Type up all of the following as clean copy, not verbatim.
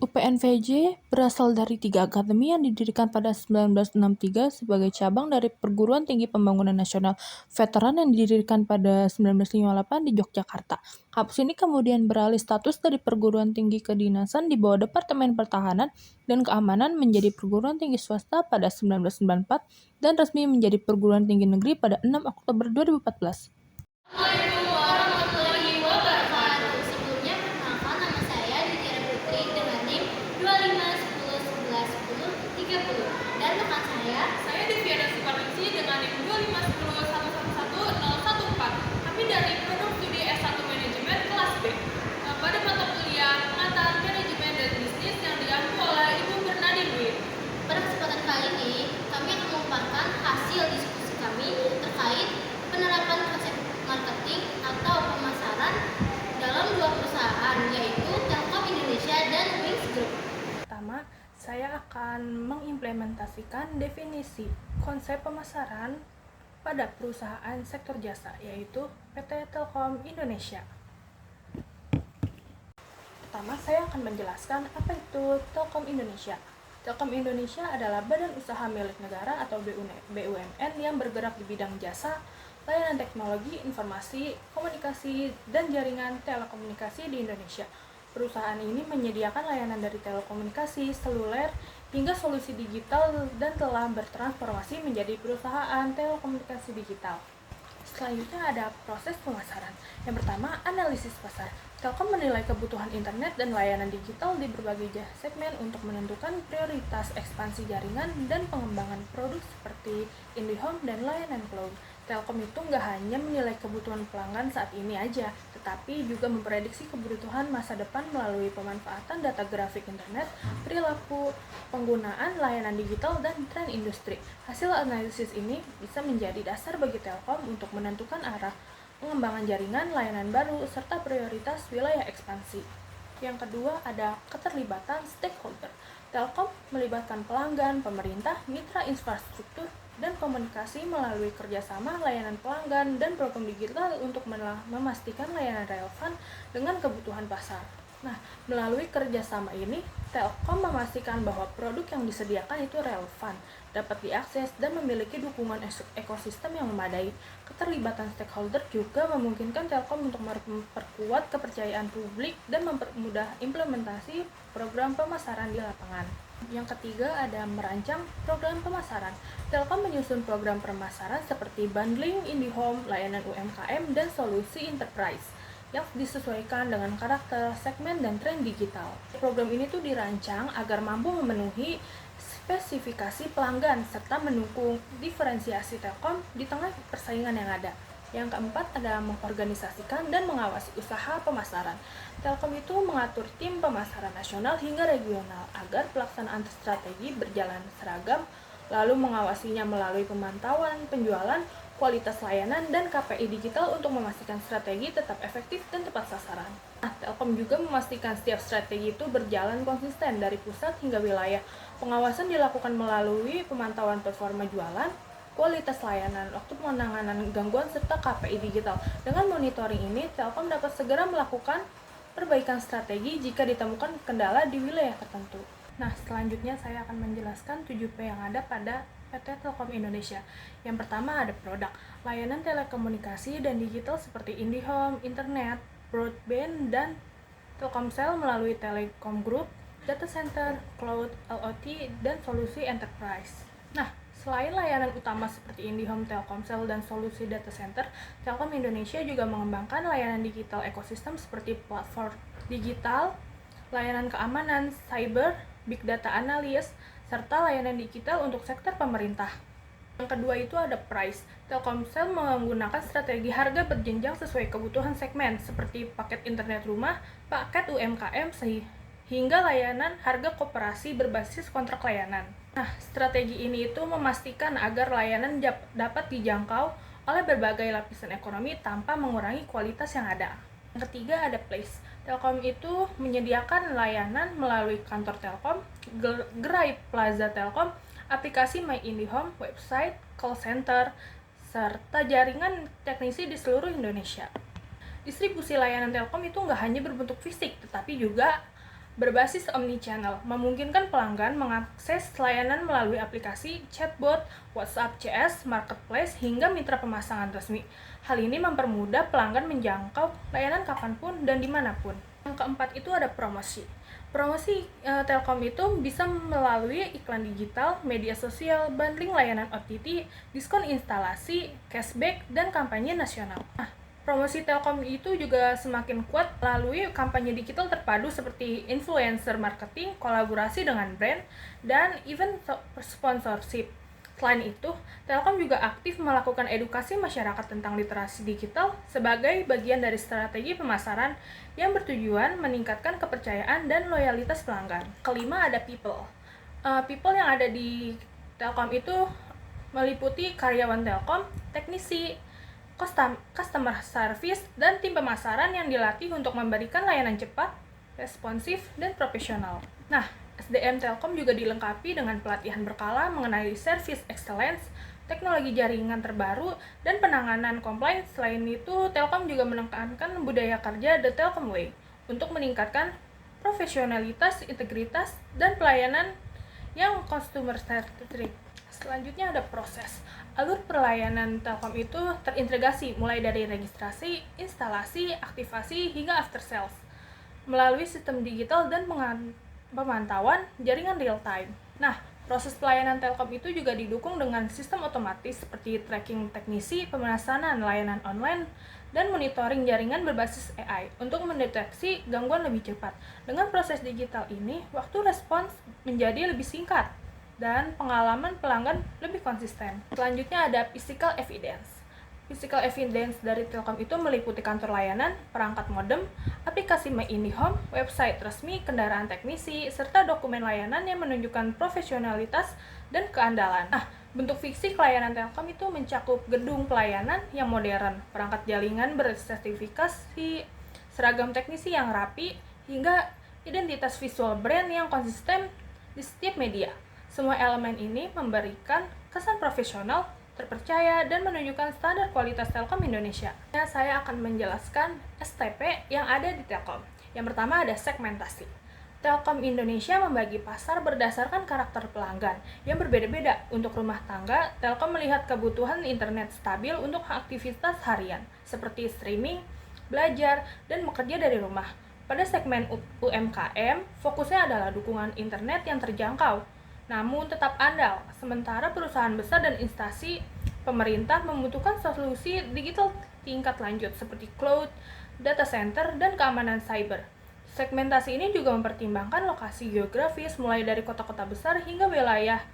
UPNVJ berasal dari 3 akademi yang didirikan pada 1963 sebagai cabang dari Perguruan Tinggi Pembangunan Nasional Veteran yang didirikan pada 1958 di Yogyakarta. Kampus ini kemudian beralih status dari perguruan tinggi kedinasan di bawah Departemen Pertahanan dan Keamanan menjadi perguruan tinggi swasta pada 1994 dan resmi menjadi perguruan tinggi negeri pada 6 Oktober 2014. Assalamualaikum warahmatullahi wabarakatuh. Sebelumnya perkenalkan nama saya Ditya Putri dengan NIM 2510111030 dan rekan saya Deviana Suparningsi dengan NIM 25101111014. Kami dari Program Studi S1 Manajemen kelas B. Pada mata kuliah Pengataan Manajemen dan Bisnis yang diampu oleh Ibu Bernadine Dwi. Pada kesempatan kali ini kami akan memaparkan hasil diskusi kami terkait penerapan konsep marketing atau pemasaran dalam dua perusahaan, yaitu Telkom Indonesia dan Wings Group. Pertama, saya akan mengimplementasikan definisi konsep pemasaran pada perusahaan sektor jasa, yaitu PT Telkom Indonesia. Pertama, saya akan menjelaskan apa itu Telkom Indonesia. Telkom Indonesia adalah badan usaha milik negara atau BUMN yang bergerak di bidang jasa, layanan teknologi, informasi, komunikasi, dan jaringan telekomunikasi di Indonesia. Perusahaan ini menyediakan layanan dari telekomunikasi, seluler, hingga solusi digital dan telah bertransformasi menjadi perusahaan telekomunikasi digital. Selanjutnya ada proses pemasaran. Yang pertama, analisis pasar. Telkom menilai kebutuhan internet dan layanan digital di berbagai segmen untuk menentukan prioritas ekspansi jaringan dan pengembangan produk seperti IndiHome dan layanan cloud. Telkom itu nggak hanya menilai kebutuhan pelanggan saat ini aja, tetapi juga memprediksi kebutuhan masa depan melalui pemanfaatan data grafik internet, perilaku penggunaan layanan digital, dan tren industri. Hasil analisis ini bisa menjadi dasar bagi Telkom untuk menentukan arah pengembangan jaringan, layanan baru, serta prioritas wilayah ekspansi. Yang kedua ada keterlibatan stakeholder. Telkom melibatkan pelanggan, pemerintah, mitra infrastruktur, dan komunikasi melalui kerjasama layanan pelanggan dan program digital untuk memastikan layanan relevan dengan kebutuhan pasar. Nah, melalui kerjasama ini, Telkom memastikan bahwa produk yang disediakan itu relevan, dapat diakses, dan memiliki dukungan ekosistem yang memadai. Keterlibatan stakeholder juga memungkinkan Telkom untuk memperkuat kepercayaan publik dan mempermudah implementasi program pemasaran di lapangan. Yang ketiga ada merancang program pemasaran. Telkom menyusun program pemasaran seperti bundling, IndiHome, layanan UMKM, dan solusi enterprise yang disesuaikan dengan karakter, segmen, dan tren digital. Program ini tuh dirancang agar mampu memenuhi spesifikasi pelanggan serta mendukung diferensiasi Telkom di tengah persaingan yang ada. Yang keempat adalah mengorganisasikan dan mengawasi usaha pemasaran. Telkom itu mengatur tim pemasaran nasional hingga regional agar pelaksanaan strategi berjalan seragam, lalu mengawasinya melalui pemantauan penjualan, kualitas layanan, dan KPI digital untuk memastikan strategi tetap efektif dan tepat sasaran. Nah, Telkom juga memastikan setiap strategi itu berjalan konsisten dari pusat hingga wilayah. Pengawasan dilakukan melalui pemantauan performa jualan, kualitas layanan, waktu penanganan gangguan, serta KPI digital. Dengan monitoring ini, Telkom dapat segera melakukan perbaikan strategi jika ditemukan kendala di wilayah tertentu. Nah, selanjutnya saya akan menjelaskan 7P yang ada pada PT Telkom Indonesia. Yang pertama ada produk, layanan telekomunikasi dan digital seperti IndiHome, internet, broadband, dan Telkomsel melalui Telekom Group, data center, cloud, IoT, dan solusi enterprise. Nah, selain layanan utama seperti IndiHome, Telkomsel, dan solusi data center, Telkom Indonesia juga mengembangkan layanan digital ekosistem seperti platform digital, layanan keamanan, cyber, big data analysis, serta layanan digital untuk sektor pemerintah. Yang kedua itu ada price. Telkomsel menggunakan strategi harga berjenjang sesuai kebutuhan segmen, seperti paket internet rumah, paket UMKM, hingga layanan harga koperasi berbasis kontrak layanan. Nah, strategi ini itu memastikan agar layanan dapat dijangkau oleh berbagai lapisan ekonomi tanpa mengurangi kualitas yang ada. Yang ketiga ada place. Telkom itu menyediakan layanan melalui kantor Telkom, gerai Plaza Telkom, aplikasi My IndiHome, website, call center, serta jaringan teknisi di seluruh Indonesia. Distribusi layanan Telkom itu nggak hanya berbentuk fisik, tetapi juga berbasis omnichannel, memungkinkan pelanggan mengakses layanan melalui aplikasi, chatbot, WhatsApp CS, marketplace, hingga mitra pemasangan resmi. Hal ini mempermudah pelanggan menjangkau layanan kapanpun dan dimanapun. Yang keempat itu ada promosi. Promosi Telkom itu bisa melalui iklan digital, media sosial, bundling layanan OTT, diskon instalasi, cashback, dan kampanye nasional. Promosi Telkom itu juga semakin kuat melalui kampanye digital terpadu seperti influencer marketing, kolaborasi dengan brand, dan event sponsorship. Selain itu, Telkom juga aktif melakukan edukasi masyarakat tentang literasi digital sebagai bagian dari strategi pemasaran yang bertujuan meningkatkan kepercayaan dan loyalitas pelanggan. Kelima ada people. People yang ada di Telkom itu meliputi karyawan Telkom, teknisi, customer service, dan tim pemasaran yang dilatih untuk memberikan layanan cepat, responsif, dan profesional. Nah, SDM Telkom juga dilengkapi dengan pelatihan berkala mengenai service excellence, teknologi jaringan terbaru, dan penanganan compliance. Selain itu, Telkom juga menekankan budaya kerja The Telkom Way untuk meningkatkan profesionalitas, integritas, dan pelayanan yang customer centric. Selanjutnya ada proses. Alur pelayanan Telkom itu terintegrasi mulai dari registrasi, instalasi, aktivasi, hingga after sales melalui sistem digital dan pemantauan jaringan real time. Nah, proses pelayanan Telkom itu juga didukung dengan sistem otomatis seperti tracking teknisi, pemesanan layanan online, dan monitoring jaringan berbasis AI untuk mendeteksi gangguan lebih cepat. Dengan proses digital ini, waktu respons menjadi lebih singkat dan pengalaman pelanggan lebih konsisten. Selanjutnya ada physical evidence. Physical evidence dari Telkom itu meliputi kantor layanan, perangkat modem, aplikasi My IndiHome, website resmi, kendaraan teknisi, serta dokumen layanan yang menunjukkan profesionalitas dan keandalan. Bentuk fisik layanan Telkom itu mencakup gedung pelayanan yang modern, perangkat jaringan bersertifikasi, seragam teknisi yang rapi, hingga identitas visual brand yang konsisten di setiap media. Semua elemen ini memberikan kesan profesional, terpercaya, dan menunjukkan standar kualitas Telkom Indonesia. Saya akan menjelaskan STP yang ada di Telkom. Yang pertama ada segmentasi. Telkom Indonesia membagi pasar berdasarkan karakter pelanggan yang berbeda-beda. Untuk rumah tangga, Telkom melihat kebutuhan internet stabil untuk aktivitas harian, seperti streaming, belajar, dan bekerja dari rumah. Pada segmen UMKM, fokusnya adalah dukungan internet yang terjangkau, namun tetap andal. Sementara perusahaan besar dan instansi pemerintah membutuhkan solusi digital tingkat lanjut seperti cloud, data center, dan keamanan cyber. Segmentasi ini juga mempertimbangkan lokasi geografis mulai dari kota-kota besar hingga wilayah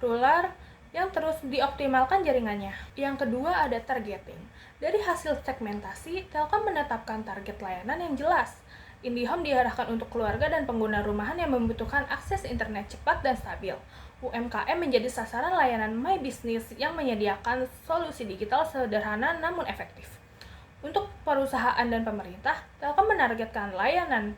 rural yang terus dioptimalkan jaringannya. Yang kedua ada targeting. Dari hasil segmentasi, Telkom menetapkan target layanan yang jelas. IndiHome diarahkan untuk keluarga dan pengguna rumahan yang membutuhkan akses internet cepat dan stabil. UMKM menjadi sasaran layanan My Business yang menyediakan solusi digital sederhana namun efektif. Untuk perusahaan dan pemerintah, Telkom menargetkan layanan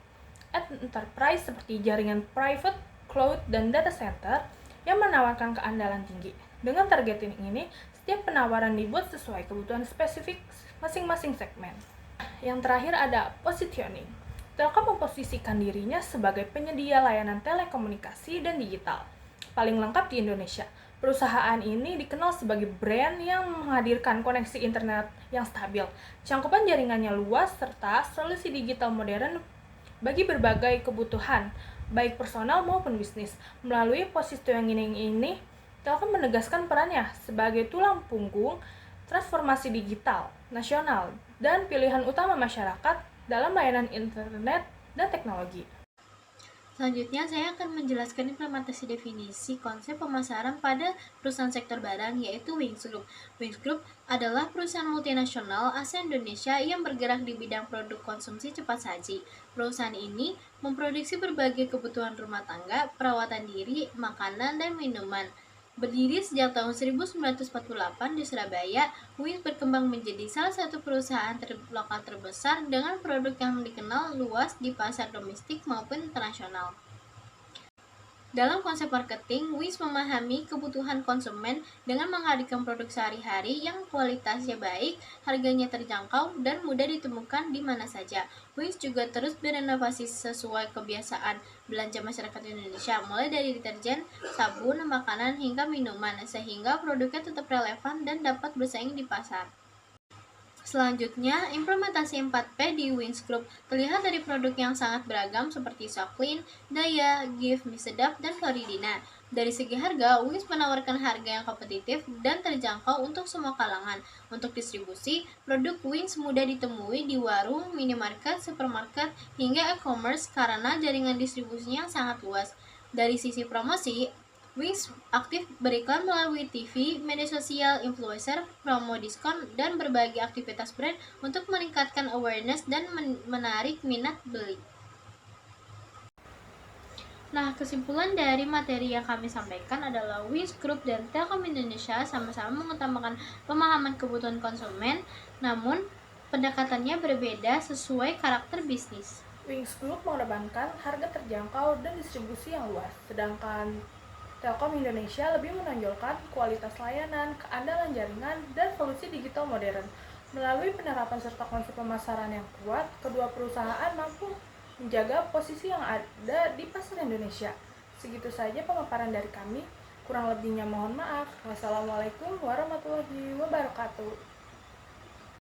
enterprise seperti jaringan private, cloud, dan data center yang menawarkan keandalan tinggi. Dengan targeting ini, setiap penawaran dibuat sesuai kebutuhan spesifik masing-masing segmen. Yang terakhir ada positioning. Telkom memposisikan dirinya sebagai penyedia layanan telekomunikasi dan digital paling lengkap di Indonesia. Perusahaan ini dikenal sebagai brand yang menghadirkan koneksi internet yang stabil, cakupan jaringannya luas, serta solusi digital modern bagi berbagai kebutuhan, baik personal maupun bisnis. Melalui positioning ini, Telkom menegaskan perannya sebagai tulang punggung transformasi digital nasional dan pilihan utama masyarakat dalam layanan internet dan teknologi. Selanjutnya, saya akan menjelaskan implementasi definisi konsep pemasaran pada perusahaan sektor barang, yaitu Wings Group. Wings Group adalah perusahaan multinasional asal Indonesia yang bergerak di bidang produk konsumsi cepat saji. Perusahaan ini memproduksi berbagai kebutuhan rumah tangga, perawatan diri, makanan, dan minuman. Berdiri sejak tahun 1948 di Surabaya, Wings berkembang menjadi salah satu perusahaan lokal terbesar dengan produk yang dikenal luas di pasar domestik maupun internasional. Dalam konsep marketing, Wings memahami kebutuhan konsumen dengan menghadirkan produk sehari-hari yang kualitasnya baik, harganya terjangkau, dan mudah ditemukan di mana saja. Wings juga terus berinovasi sesuai kebiasaan belanja masyarakat Indonesia, mulai dari deterjen, sabun, makanan, hingga minuman, sehingga produknya tetap relevan dan dapat bersaing di pasar. Selanjutnya, implementasi 4P di Wings Group terlihat dari produk yang sangat beragam seperti Soklin, Daya, Give, Mie Sedap, dan Floridina. Dari segi harga, Wings menawarkan harga yang kompetitif dan terjangkau untuk semua kalangan. Untuk distribusi, produk Wings mudah ditemui di warung, minimarket, supermarket, hingga e-commerce karena jaringan distribusinya yang sangat luas. Dari sisi promosi, Wings aktif beriklan melalui TV, media sosial, influencer, promo diskon, dan berbagai aktivitas brand untuk meningkatkan awareness dan menarik minat beli. Nah, kesimpulan dari materi yang kami sampaikan adalah Wings Group dan Telkom Indonesia sama-sama mengutamakan pemahaman kebutuhan konsumen, namun pendekatannya berbeda sesuai karakter bisnis. Wings Group mengedepankan harga terjangkau dan distribusi yang luas, sedangkan Telkom Indonesia lebih menonjolkan kualitas layanan, keandalan jaringan, dan solusi digital modern. Melalui penerapan serta konsep pemasaran yang kuat, kedua perusahaan mampu menjaga posisi yang ada di pasar Indonesia. Segitu saja pemaparan dari kami. Kurang lebihnya mohon maaf. Wassalamualaikum warahmatullahi wabarakatuh.